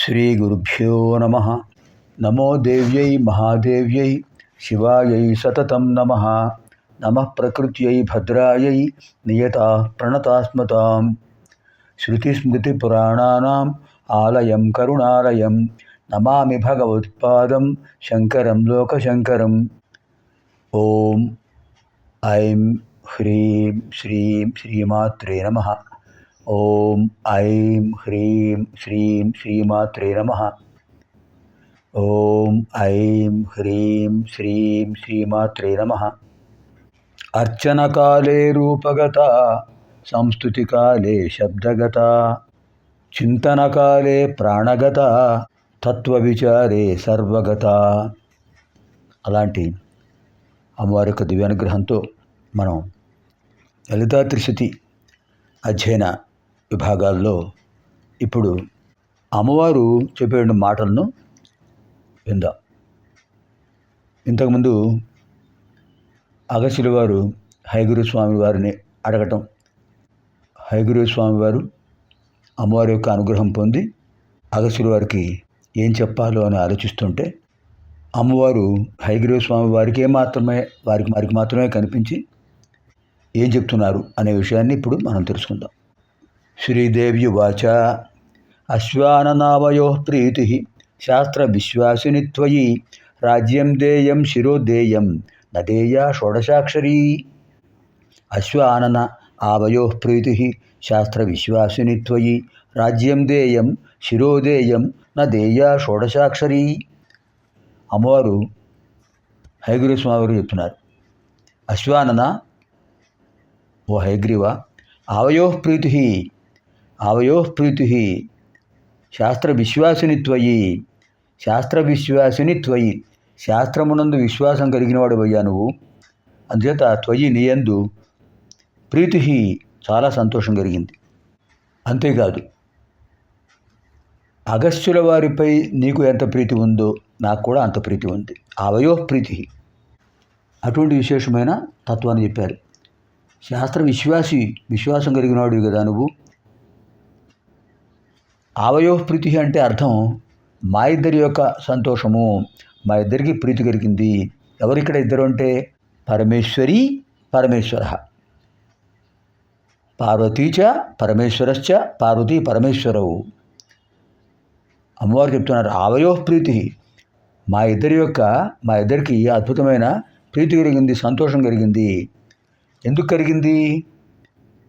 శ్రీగురుభ్యో నమః. నమో దేవ్యై మహాదేవ్యై శివాయై సతతం నమః. నమః ప్రకృత్యై భద్రాయై నియతాః ప్రణతాస్మతాం. శృతిస్మృతిపురాణానాం ఆలయం కరుణాలయం నమామి భగవత్పాదం శంకరం లోకశంకరం. ఓం ఐం హ్రీం శ్రీం శ్రీమాత్రే నమః. ఓం ఐం హ్రీం శ్రీం శ్రీమాత్రే నమః. ఓం ఐం హ్రీం శ్రీం శ్రీమాత్రే నమః. అర్చనకాలే రూపగత, సంస్తుతికాలే శబ్దగత, చింతనకాలే ప్రాణగత, తత్వవిచారే సర్వగత. అలాంటి అమ్మవారి యొక్క దివ్యానుగ్రహంతో మనం లలితా త్రిశతి అధ్యయన విభాగాల్లో ఇప్పుడు అమ్మవారు చెప్పే మాటలను విందాం. ఇంతకుముందు అగస్త్యుల వారు హయగ్రీవ స్వామి వారిని అడగటం, హయగ్రీవ స్వామి వారు అమ్మవారి యొక్క అనుగ్రహం పొంది అగస్త్యుల వారికి ఏం చెప్పాలో అని ఆలోచిస్తుంటే అమ్మవారు హయగ్రీవ స్వామి వారికి మాత్రమే కనిపించి ఏం చెప్తున్నారు అనే విషయాన్ని ఇప్పుడు మనం తెలుసుకుందాం. శ్రీదేవ్యువాచ అశ్వాననావయో ప్రీతి శాస్త్ర విశ్వాసిని త్వయి రాజ్యం దేయం శిరోదేయం నదేయా షోడశాక్షరీ. అశ్వానన ఆవయో ప్రీతి శాస్త్ర విశ్వాసిని త్వయి రాజ్యం దేయం శిరోదేయం నదేయా షోడశాక్షరీ. అమ్మవారు హయగ్రీవ స్వామి వారు చెప్తున్నారు, అశ్వానన ఓ హయగ్రీవ, ఆవయో ప్రీతి శాస్త్ర విశ్వాసిని త్వయి శాస్త్రమునందు విశ్వాసం కలిగినవాడు అయ్యా నువ్వు. అందుచేత త్వయి నీయందు ప్రీతి చాలా సంతోషం కలిగింది. అంతేకాదు అగస్త్యుల వారిపై నీకు ఎంత ప్రీతి ఉందో నాకు కూడా అంత ప్రీతి ఉంది. ఆవయో ప్రీతి, అటువంటి విశేషమైన తత్వాన్ని చెప్పారు. శాస్త్ర విశ్వాసం కలిగినవాడు కదా నువ్వు. ఆవయో ప్రీతి అంటే అర్థం మా ఇద్దరి యొక్క సంతోషము, మా ఇద్దరికి ప్రీతి కలిగింది. ఎవరిక్కడ ఇద్దరు అంటే పరమేశ్వరి పరమేశ్వర, పార్వతీచ పరమేశ్వరశ్చ పార్వతీ పరమేశ్వరవు. అమ్మవారు చెప్తున్నారు, ఆవయో ప్రీతి మా ఇద్దరికి అద్భుతమైన ప్రీతి కలిగింది, సంతోషం కలిగింది. ఎందుకు కలిగింది?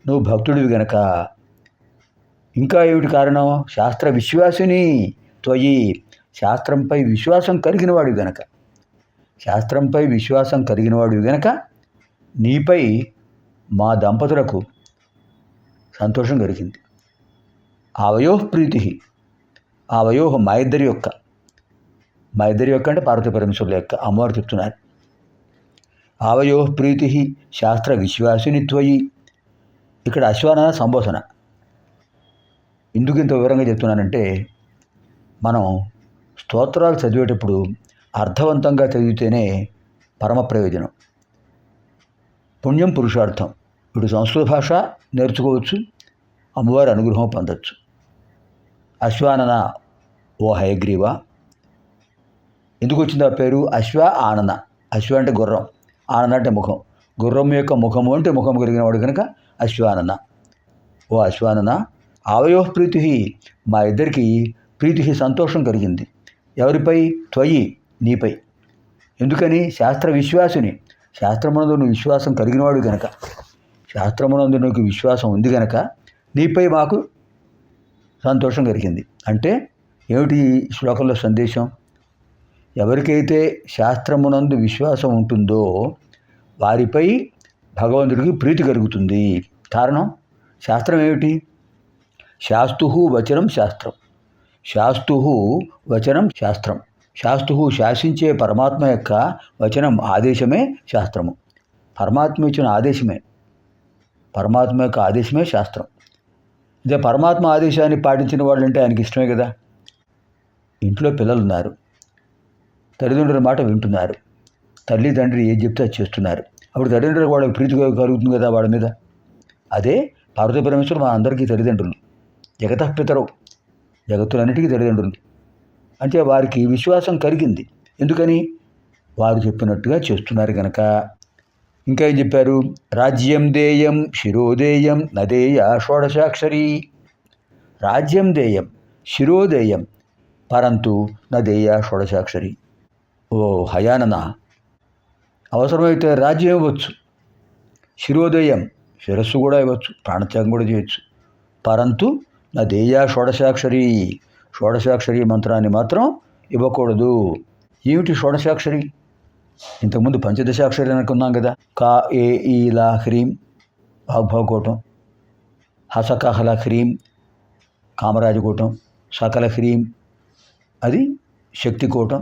నువ్వు భక్తుడివి గనక. ఇంకా ఏమిటి కారణం? శాస్త్ర విశ్వాసిని త్వయి, శాస్త్రంపై విశ్వాసం కలిగినవాడివి గనక నీపై మా దంపతులకు సంతోషం కలిగింది. ఆవయో ప్రీతి, ఆవయో మా ఇద్దరి యొక్క అంటే పార్వతీ పరమేశ్వరుల యొక్క. అమ్మవారు చెప్తున్నారు, ఆవయో ప్రీతి శాస్త్ర విశ్వాసిని త్వయి. ఇక్కడ అశ్వాన సంబోధన. ఎందుకు ఇంత వివరంగా చెప్తున్నానంటే, మనం స్తోత్రాలు చదివేటప్పుడు అర్థవంతంగా చదివితేనే పరమ ప్రయోజనం. పుణ్యం పురుషార్థం. ఇప్పుడు సంస్కృత భాష నేర్చుకోవచ్చు, అమ్మవారి అనుగ్రహం పొందవచ్చు. అశ్వానన ఓ హయగ్రీవ. ఎందుకు వచ్చింది ఆ పేరు? అశ్వ ఆనన. అశ్వ అంటే గుర్రం, ఆనన అంటే ముఖం. గుర్రం యొక్క ముఖము అంటే ముఖం కలిగిన వాడు కనుక అశ్వానన. ఓ అశ్వానన, ఆవయో ప్రీతి మా ఇద్దరికి ప్రీతి సంతోషం కలిగింది. ఎవరిపై? త్వయి నీపై. ఎందుకని? శాస్త్ర విశ్వాసిని, శాస్త్రమునందు నువ్వు విశ్వాసం కలిగినవాడు గనక, శాస్త్రమునందు నీకు విశ్వాసం ఉంది గనక నీపై మాకు సంతోషం కలిగింది. అంటే ఏమిటి ఈ శ్లోకంలో సందేశం? ఎవరికైతే శాస్త్రమునందు విశ్వాసం ఉంటుందో వారిపై భగవంతుడికి ప్రీతి కలుగుతుంది. కారణం? శాస్త్రం ఏమిటి? శాస్తు వచనం శాస్త్రం, శాస్తు శాసించే పరమాత్మ యొక్క వచనం, ఆదేశమే శాస్త్రము. పరమాత్మ ఇచ్చిన ఆదేశమే, పరమాత్మ యొక్క ఆదేశమే శాస్త్రం. ఇదే పరమాత్మ ఆదేశాన్ని పాటించిన వాళ్ళు అంటే ఆయనకి ఇష్టమే కదా. ఇంట్లో పిల్లలు ఉన్నారు, తల్లిదండ్రుల మాట వింటున్నారు, తల్లి తండ్రి ఏం చెప్తే అది చేస్తున్నారు. అప్పుడు తల్లిదండ్రులకు వాళ్ళకి ప్రీతి కలుగుతుంది కదా వాళ్ళ మీద. అదే పార్వతీ పరమేశ్వరుడు మా అందరికీ తల్లిదండ్రులు. జగతః పితరౌ, జగత్తులన్నిటికీ తల్లిదండ్రులు. అంటే వారికి విశ్వాసం కలిగింది. ఎందుకని? వారు చెప్పినట్టుగా చేస్తున్నారు కనుక. ఇంకా ఏం చెప్పారు? రాజ్యం దేయం శిరోదేయం నదేయ షోడశాక్షరి. రాజ్యం దేయం శిరోదేయం పరంతు నదేయ షోడశాక్షరి. ఓ హయానన, అవసరమైతే రాజ్యం ఇవ్వచ్చు, శిరోదయం శిరస్సు కూడా ఇవ్వచ్చు, ప్రాణత్యాగం కూడా చేయొచ్చు. పరంతు నదేయ షోడశాక్షరి, షోడశాక్షరి మంత్రాన్ని మాత్రం ఇవ్వకూడదు. ఏమిటి షోడశాక్షరి? ఇంతకుముందు పంచదశాక్షరి అనుకున్నాం కదా. కా ఏ ఈ లా హ్రీం వాగ్భవకూటం, హసకహల హ్రీం కామరాజకూటం, సకల హ్రీం అది శక్తికూటం,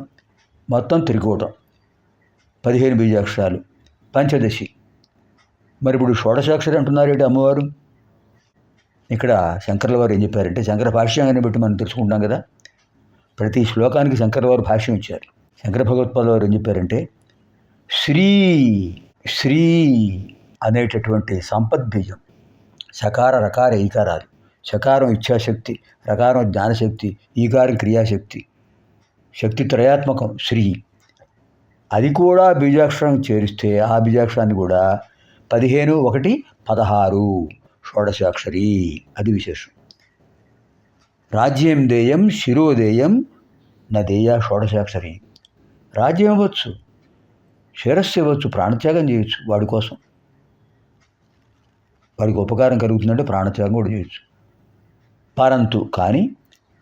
మొత్తం త్రికూటం, 15 బీజాక్షరాలు, పంచదశి. మరి ఇప్పుడు షోడశాక్షరి అంటున్నారేంటి అమ్మవారు? ఇక్కడ శంకర్ల వారు ఏం చెప్పారంటే, శంకర భాష్యాన్ని బట్టి మనం తెలుసుకుంటాం కదా, ప్రతి శ్లోకానికి శంకర్ల వారు భాష్యం ఇచ్చారు. శంకర భగవత్పాదుల వారు ఏం చెప్పారంటే, శ్రీ శ్రీ అనేటటువంటి సంపద్బీజం, శకార రకార ఈకారాలు. శకారం ఇచ్ఛాశక్తి, రకారం జ్ఞానశక్తి, ఈకారం క్రియాశక్తి, శక్తి త్రయాత్మకం శ్రీ. అది కూడా బీజాక్షరం చేరిస్తే ఆ బీజాక్షరాన్ని కూడా 15, 1, 16 షోడశాక్షరి. అది విశేషం. రాజ్యం దేయం శిరోదేయం నదేయ షోడశాక్షరి. రాజ్యం ఇవ్వచ్చు, శిరస్సు ఇవ్వచ్చు, ప్రాణత్యాగం చేయొచ్చు వాడి కోసం. వాడికి ఉపకారం కలుగుతుందంటే ప్రాణత్యాగం కూడా చేయొచ్చు. పరంతు కానీ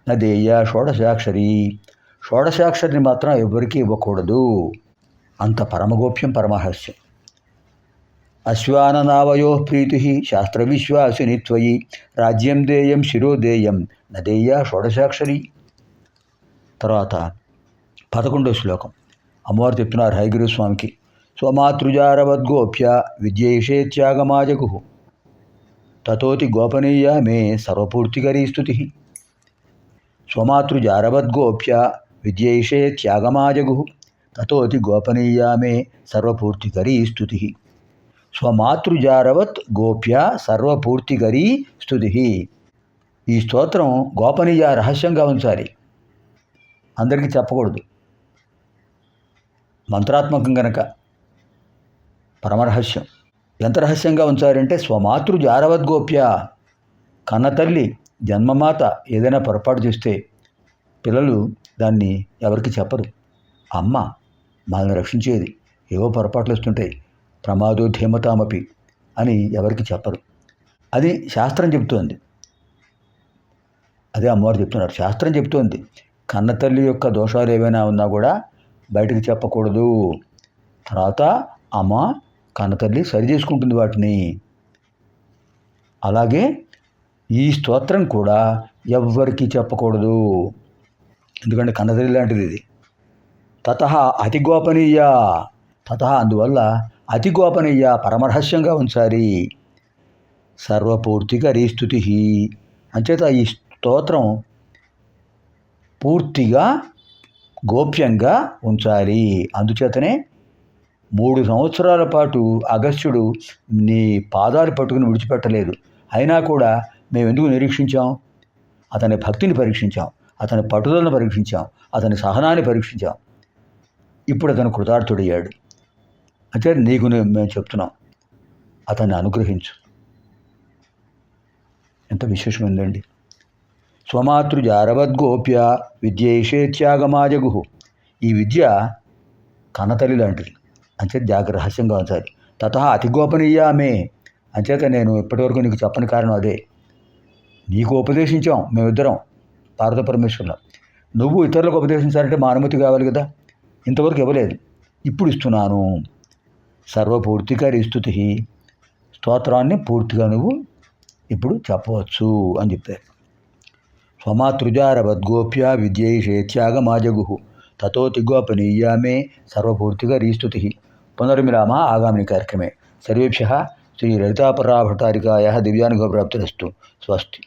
నదేయ షోడశాక్షరి, షోడశాక్షరిని మాత్రం ఎవరికీ ఇవ్వకూడదు. అంత పరమగోప్యం, పరమహస్యం. అశ్వాననావయో ప్రీతి శాస్త్రవిశ్వాసిని త్వయి రాజ్యం దేయం శిరోదేయం నదేయ షోడశాక్షరి. తర్వాత 11వ శ్లోకం అమ్మవారు చెప్తున్నారు హయగిరి స్వామికి. స్వమాతృజారవద్గోప్య విద్యేషేత్యాగమాజగు తతోతి గోపనీయ మే సర్వపూర్తికరీ స్తుతి. స్వమాతృజారవద్గోప్య విద్యేషేత్యాగమాజగు తతోతి గోపనీయ మే సర్వపూర్తికరీ స్తుతి. స్వమాతృజారవత్ గోప్య సర్వపూర్తికరీ స్తుతి. ఈ స్తోత్రం గోపనీయ, రహస్యంగా ఉంచాలి, అందరికీ చెప్పకూడదు. మంత్రాత్మకం గనక పరమరహస్యం. ఎంత రహస్యంగా ఉంచారంటే, స్వమాతృజారవద్గోప్య, కన్నతల్లి జన్మమాత ఏదైనా పొరపాటు చేస్తే పిల్లలు దాన్ని ఎవరికి చెప్పరు. అమ్మ మనల్ని రక్షించేది, ఏవో పొరపాట్లు వస్తుంటాయి, ప్రమాదోధ్యమతామపి అని ఎవరికి చెప్పరు. అది శాస్త్రం చెబుతోంది. అదే అమ్మవారు చెప్తున్నారు, శాస్త్రం చెబుతోంది. కన్నతల్లి యొక్క దోషాలు ఏవైనా ఉన్నా కూడా బయటకు చెప్పకూడదు. తర్వాత అమ్మ కన్నతల్లి సరి చేసుకుంటుంది వాటిని. అలాగే ఈ స్తోత్రం కూడా ఎవ్వరికీ చెప్పకూడదు, ఎందుకంటే కన్నతల్లి లాంటిది ఇది. తతః అతి గోపనీయ, తతః అందువల్ల అతి గోపనీయ, పరమరహస్యంగా ఉంచాలి. సర్వపూర్తికరీ స్తుతి. అంచేత ఈ స్తోత్రం పూర్తిగా గోప్యంగా ఉంచాలి. అందుచేతనే 3 సంవత్సరాల పాటు అగస్త్యుడు నీ పాదాలు పట్టుకుని విడిచిపెట్టలేదు. అయినా కూడా మేము ఎందుకు నిరీక్షించాం? అతని భక్తిని పరీక్షించాం, అతని పట్టుదలను పరీక్షించాం, అతని సహనాన్ని పరీక్షించాం. ఇప్పుడు అతను కృతార్థుడయ్యాడు. అంటే నీకు మేము చెప్తున్నాం, అతన్ని అనుగ్రహించు. ఎంత విశేషమైందండి. స్వమాతృజారవద్గోప్య విద్యేషేత్యాగమాజగు. ఈ విద్య కన్నతల్లి లాంటిది, అంచేత జాగ్రత్త, రహస్యంగా ఉంచాలి. తతః అతి గోపనీయ మే, అంచేత నేను ఇప్పటివరకు నీకు చెప్పని కారణం అదే. నీకు ఉపదేశించాం మేమిద్దరం, పార్వతీ పరమేశ్వరులం. నువ్వు ఇతరులకు ఉపదేశించాలంటే మా అనుమతి కావాలి కదా, ఇంతవరకు ఇవ్వలేదు, ఇప్పుడు ఇస్తున్నాను. సర్వపూర్తికరీ స్తుతి. స్తోత్రాన్ని పూర్తిగా నువ్వు ఇప్పుడు చెప్పవచ్చు అని చెప్పారు. స్వమాతృజారవద్గోప్య విద్యేషేత్యాగమాజగు తతోతి గోపనీయ మే సర్వపూర్తికరీ స్తుతి. పునర్మిలామः ఆగామిని కార్యక్రమే. సర్వేభ్యः శ్రీ లలితాపరాభట్టారికాయాः దివ్యానుగ్రహప్రాప్తిరస్తు. స్వస్తి.